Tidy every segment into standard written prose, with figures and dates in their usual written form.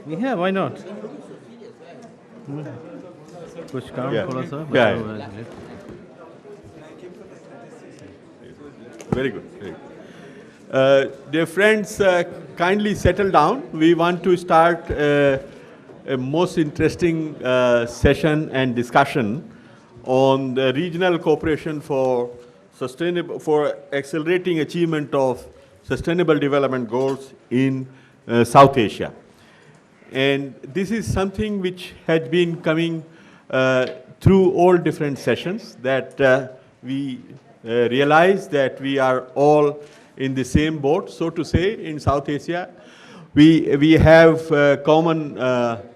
Yeah, why not? कुछ काम Yeah. थोड़ा सा Yeah. बचा हुआ है। Very good. Very good. Dear friends, kindly settle down. We want to start a most interesting session and discussion on the regional cooperation for accelerating achievement of sustainable development goals in South Asia. And this is something which has been coming through all different sessions, that we realize that we are all in the same boat, so to say, in South Asia. We have common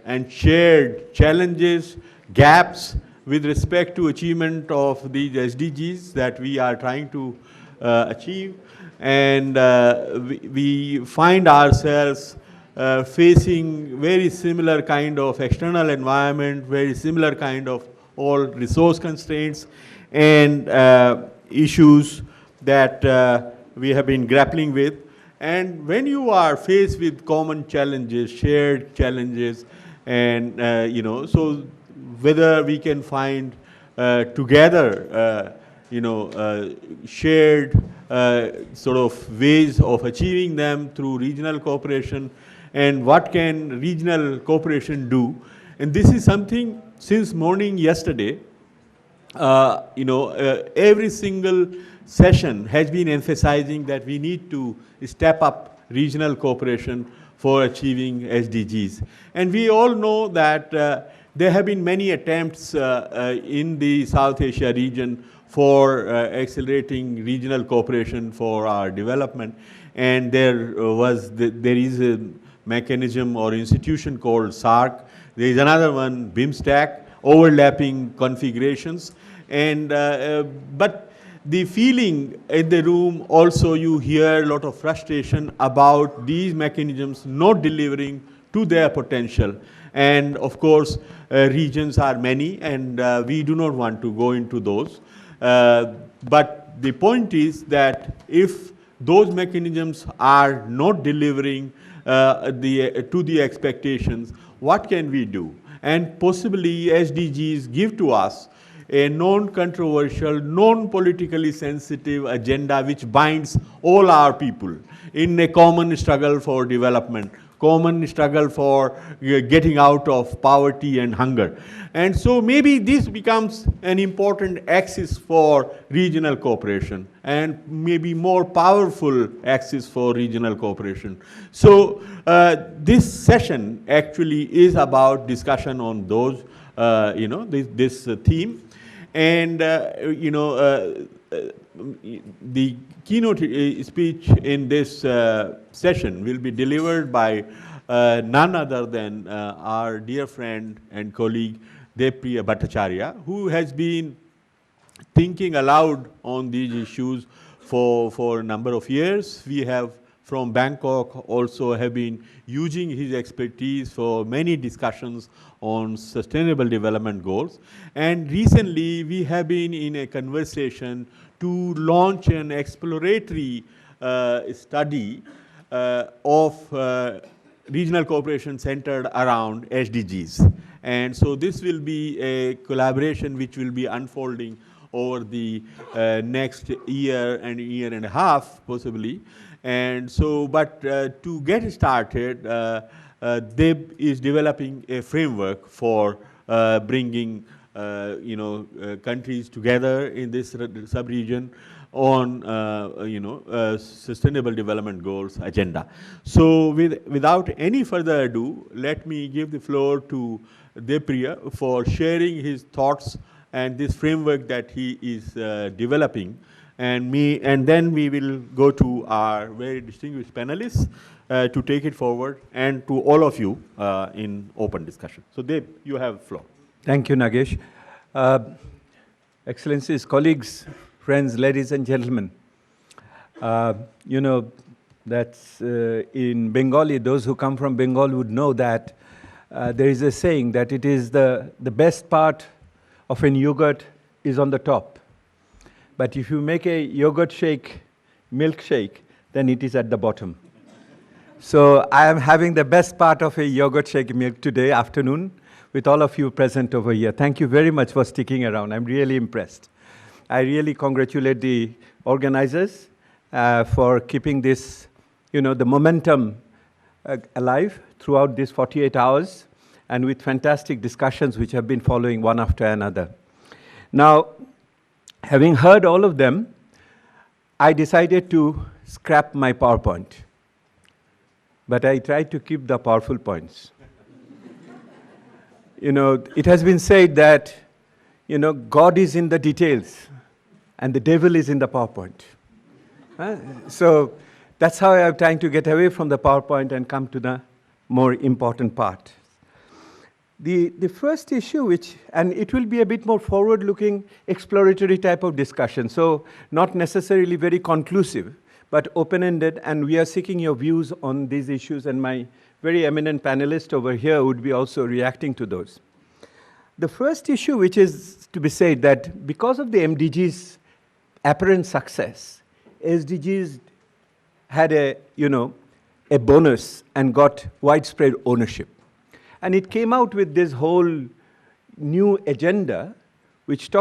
and shared challenges, gaps with respect to achievement of these SDGs that we are trying to achieve. And we find ourselves facing very similar kind of external environment, very similar kind of all resource constraints and issues that we have been grappling with. And when you are faced with common challenges, shared challenges, and so whether we can find together, shared sort of ways of achieving them through regional cooperation, and what can regional cooperation do. And this is something since morning yesterday, every single session has been emphasizing that we need to step up regional cooperation for achieving SDGs. And we all know that there have been many attempts in the South Asia region for accelerating regional cooperation for our development. And there is a mechanism or institution called SARC. There is another one, BIMSTAC, overlapping configurations. And but the feeling in the room also, you hear a lot of frustration about these mechanisms not delivering to their potential. And of course, regions are many, and we do not want to go into those. But the point is that if those mechanisms are not delivering to the expectations, what can we do? And possibly SDGs give to us a non-controversial, non-politically sensitive agenda which binds all our people in a common struggle for development, common struggle for getting out of poverty and hunger. And so maybe this becomes an important axis for regional cooperation, and maybe more powerful axis for regional cooperation. So this session actually is about discussion on those, this theme. And the keynote speech in this session will be delivered by none other than our dear friend and colleague Devpriya Bhattacharya, who has been thinking aloud on these issues for a number of years. We have from Bangkok also have been using his expertise for many discussions on sustainable development goals. And recently we have been in a conversation to launch an exploratory study of regional cooperation centered around SDGs. And so this will be a collaboration which will be unfolding over the next year and a half, possibly. And so, but to get started, DEB is developing a framework for bringing countries together in this sub-region on sustainable development goals agenda. So without any further ado, let me give the floor to Devpriya for sharing his thoughts and this framework that he is developing. And then we will go to our very distinguished panelists to take it forward, and to all of you in open discussion. So Dev, you have the floor. Thank you, Nagesh. Excellencies, colleagues, friends, ladies and gentlemen. That's in Bengali, those who come from Bengal would know that there is a saying that it is the best part of an yogurt is on the top. But if you make a yogurt shake, milkshake, then it is at the bottom. So I am having the best part of a yogurt shake milk today afternoon with all of you present over here. Thank you very much for sticking around. I'm really impressed. I really congratulate the organizers for keeping this, the momentum alive throughout these 48 hours and with fantastic discussions which have been following one after another. Now, having heard all of them, I decided to scrap my PowerPoint. But I tried to keep the powerful points. It has been said that, God is in the details and the devil is in the PowerPoint. So that's how I'm trying to get away from the PowerPoint and come to the more important part. The first issue, and it will be a bit more forward-looking, exploratory type of discussion, so not necessarily very conclusive, but open-ended, and we are seeking your views on these issues, and my very eminent panelist over here would be also reacting to those. The first issue, which is to be said, that because of the MDGs' apparent success, SDGs had a bonus and got widespread ownership. And it came out with this whole new agenda, which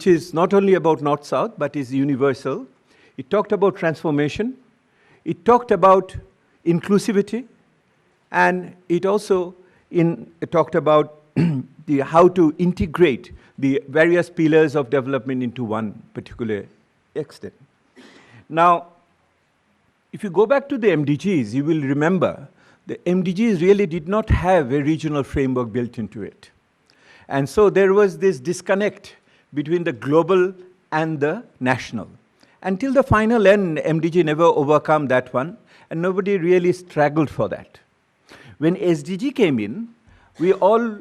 is not only about North-South, but is universal. It talked about transformation. It talked about inclusivity. And it also talked about how to integrate the various pillars of development into one particular extent. Now, if you go back to the MDGs, you will remember the MDGs really did not have a regional framework built into it. And so there was this disconnect between the global and the national. Until the final end, MDG never overcome that one, and nobody really struggled for that. When SDG came in, we all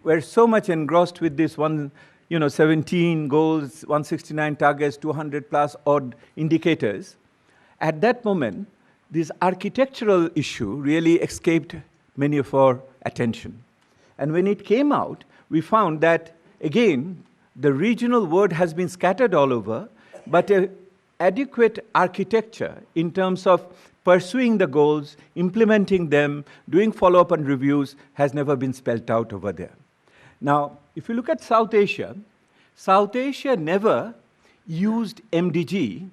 were so much engrossed with this 17 goals, 169 targets, 200 plus odd indicators. At that moment, this architectural issue really escaped many of our attention. And when it came out, we found that, again, the regional word has been scattered all over, but an adequate architecture in terms of pursuing the goals, implementing them, doing follow-up and reviews has never been spelled out over there. Now, if you look at South Asia never used MDG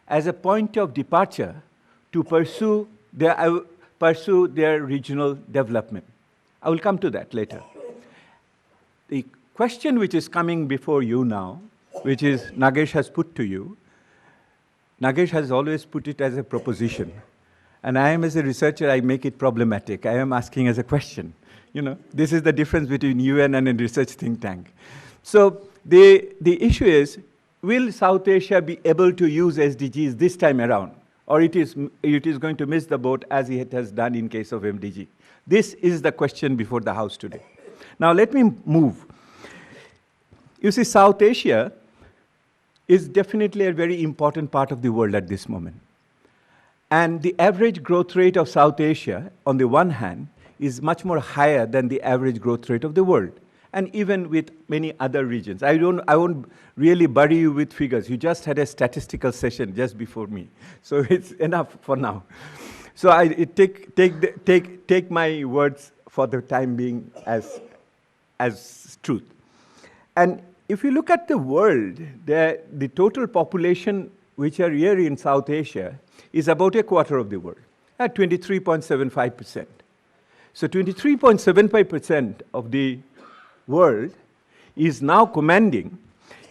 as a point of departure to pursue their regional development. I will come to that later. The question which is coming before you now, which is Nagesh has put to you, Nagesh has always put it as a proposition. And I am, as a researcher, I make it problematic. I am asking as a question. This is the difference between UN and a research think tank. So the issue is, will South Asia be able to use SDGs this time around? Or it is going to miss the boat as it has done in case of MDG? This is the question before the House today. Now let me move. You see, South Asia is definitely a very important part of the world at this moment. And the average growth rate of South Asia, on the one hand, is much more higher than the average growth rate of the world, and even with many other regions. I won't really bury you with figures. You just had a statistical session just before me, so it's enough for now. So I take my words for the time being as truth. And if you look at the world, the total population which are here in South Asia is about a quarter of the world, at 23.75%. So 23.75% of the world is now commanding.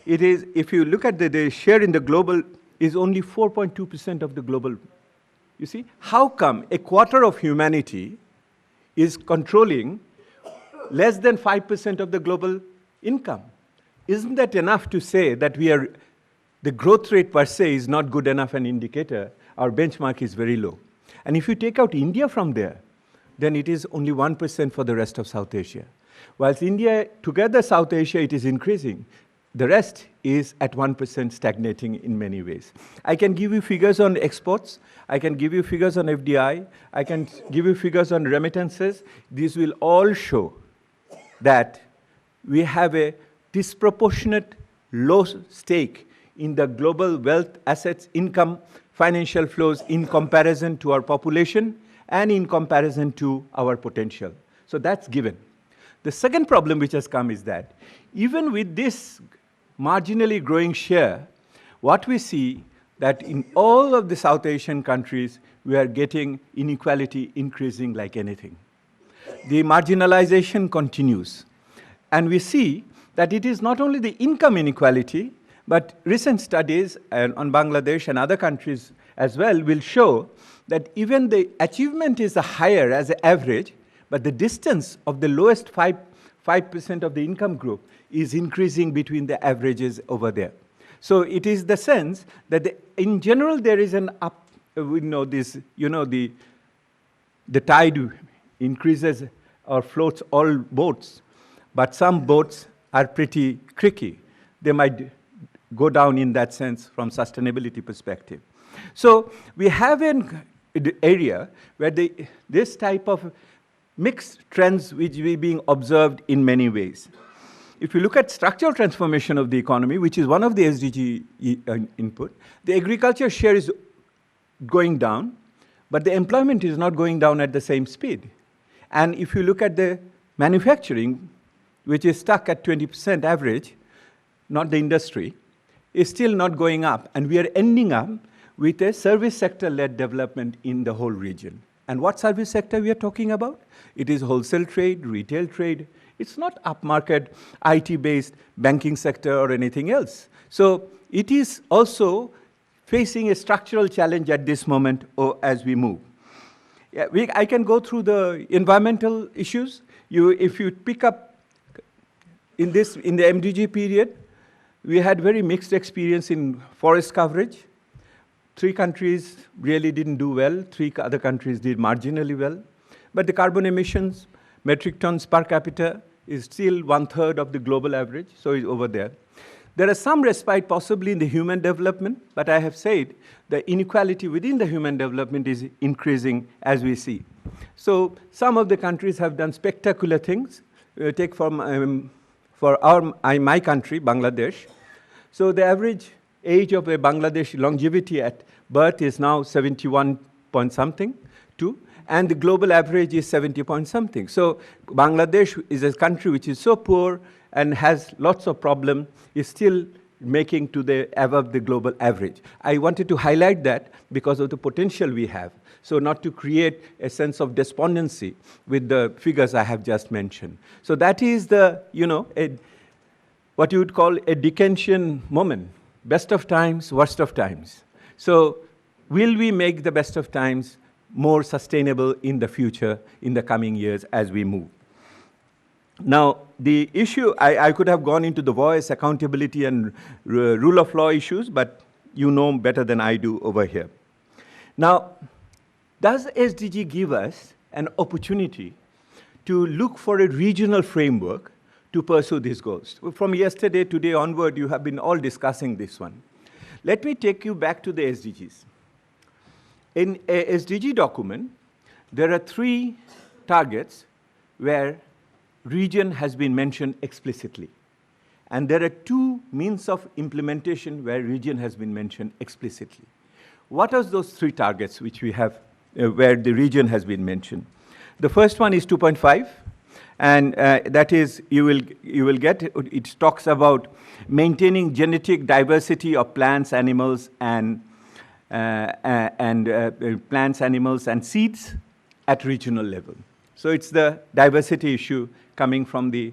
It is, if you look at the share in the global, is only 4.2% of the global. You see, how come a quarter of humanity is controlling less than 5% of the global income? Isn't that enough to say that the growth rate per se is not good enough an indicator? Our benchmark is very low. And if you take out India from there, then it is only 1% for the rest of South Asia. Whilst India, together South Asia, it is increasing. The rest is at 1% stagnating in many ways. I can give you figures on exports. I can give you figures on FDI. I can give you figures on remittances. These will all show that we have a disproportionate low stake in the global wealth, assets, income, financial flows in comparison to our population and in comparison to our potential. So that's given. The second problem which has come is that even with this marginally growing share, what we see that in all of the South Asian countries, we are getting inequality increasing like anything. The marginalization continues. And we see that it is not only the income inequality, but recent studies on Bangladesh and other countries as well will show that even the achievement is higher as an average, but the distance of the lowest 5% of the income group is increasing between the averages over there. So it is the sense that in general there is an up, the tide increases or floats all boats, but some boats are pretty tricky. They might go down in that sense from sustainability perspective. So we have an area where this type of mixed trends which are being observed in many ways. If you look at structural transformation of the economy, which is one of the SDG input, the agriculture share is going down, but the employment is not going down at the same speed. And if you look at the manufacturing, which is stuck at 20% average, not the industry, is still not going up. And we are ending up with a service sector-led development in the whole region. And what service sector we are talking about? It is wholesale trade, retail trade. It's not upmarket, IT-based banking sector or anything else. So it is also facing a structural challenge at this moment as we move. Yeah, I can go through the environmental issues. If you pick up in the MDG period, we had very mixed experience in forest coverage. 3 countries really didn't do well. 3 other countries did marginally well. But the carbon emissions, metric tons per capita, is still 1/3 of the global average, so it's over there. There is some respite possibly in the human development, but I have said the inequality within the human development is increasing as we see. So some of the countries have done spectacular things. Take from my country, Bangladesh. So the average age of a Bangladeshi longevity at birth is now 71 point something, and the global average is 70 point something. So Bangladesh is a country which is so poor and has lots of problems, is still making to above the global average. I wanted to highlight that because of the potential we have. So not to create a sense of despondency with the figures I have just mentioned. So that is what you would call a Dickensian moment. Best of times, worst of times. So will we make the best of times more sustainable in the future, in the coming years as we move? Now, the issue, I could have gone into the voice, accountability, and rule of law issues, but you know better than I do over here. Now, does SDG give us an opportunity to look for a regional framework to pursue these goals? From yesterday, today onward, you have been all discussing this one. Let me take you back to the SDGs. In a SDG document, there are 3 targets where region has been mentioned explicitly. And there are 2 means of implementation where region has been mentioned explicitly. What are those 3 targets which we have where the region has been mentioned? The first one is 2.5, and that is, you will get, it talks about maintaining genetic diversity of plants, animals, and plants, animals, and seeds at regional level. So it's the diversity issue coming from the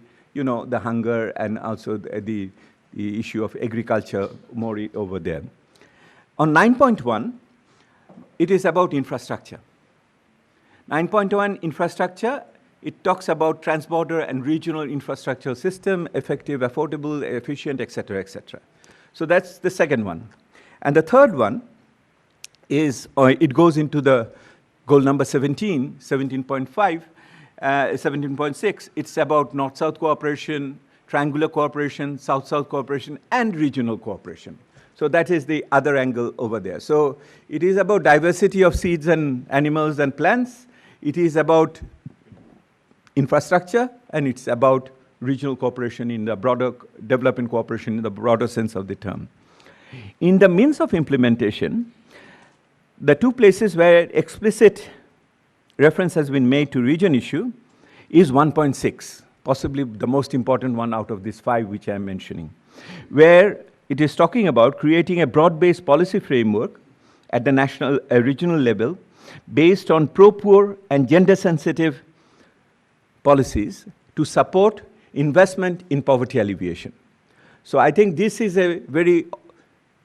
hunger and also the issue of agriculture more over there. On 9.1, it is about infrastructure. 9.1 infrastructure, it talks about transborder and regional infrastructure system, effective, affordable, efficient, et cetera, et cetera. So that's the second one. And the third one is, it goes into the goal number 17, 17.5, 17.6. It's about North-South cooperation, triangular cooperation, South-South cooperation, and regional cooperation. So that is the other angle over there. So it is about diversity of seeds and animals and plants. It is about infrastructure, and it's about regional cooperation in the broader development cooperation in the broader sense of the term. In the means of implementation, the 2 places where explicit reference has been made to region issue is 1.6, possibly the most important one out of these 5 which I am mentioning, where it is talking about creating a broad-based policy framework at the national, regional level based on pro-poor and gender-sensitive policies to support investment in poverty alleviation. So I think this is a very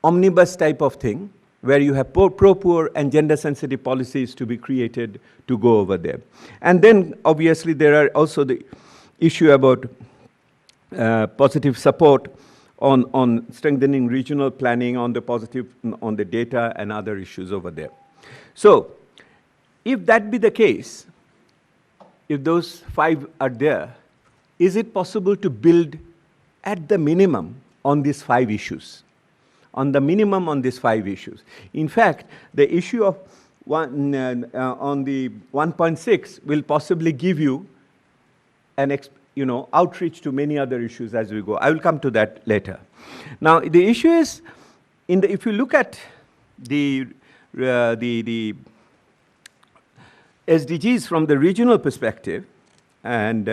omnibus type of thing where you have pro-poor and gender-sensitive policies to be created to go over there. And then obviously there are also the issue about positive support on strengthening regional planning, on the positive, on the data and other issues over there. So if that be the case, if those 5 are there, is it possible to build at the minimum on these 5 issues? On the minimum on these 5 issues. In fact, the issue of on the 1.6 will possibly give you an outreach to many other issues as we go. I will come to that later. Now, the issue is, if you look at the SDGs from the regional perspective, and